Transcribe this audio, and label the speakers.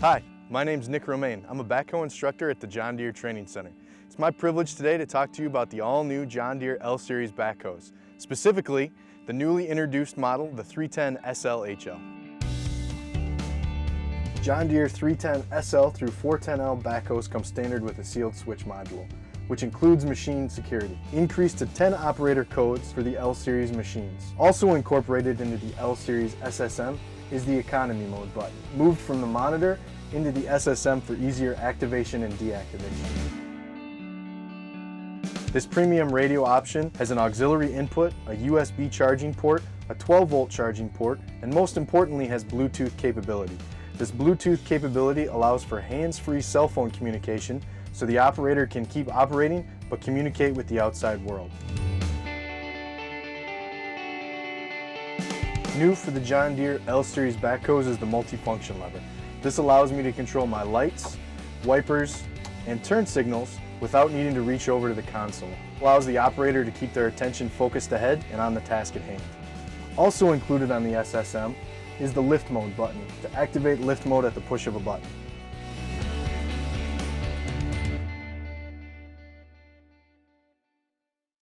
Speaker 1: Hi, my name's Nick Romaine. I'm a backhoe instructor at the John Deere Training Center. It's my privilege today to talk to you about the all-new John Deere L-Series backhoes, specifically the newly introduced model, the 310 SL HL. John Deere 310 SL through 410L backhoes come standard with a sealed switch module, which includes machine security, increased to 10 operator codes for the L-Series machines. Also incorporated into the L-Series SSM is the economy mode button, moved from the monitor into the SSM for easier activation and deactivation. This premium radio option has an auxiliary input, a USB charging port, a 12-volt charging port, and most importantly has Bluetooth capability. This Bluetooth capability allows for hands-free cell phone communication so the operator can keep operating but communicate with the outside world. New for the John Deere L-Series backhoes is the multifunction lever. This allows me to control my lights, wipers, and turn signals without needing to reach over to the console. It allows the operator to keep their attention focused ahead and on the task at hand. Also included on the SSM is the lift mode button to activate lift mode at the push of a button.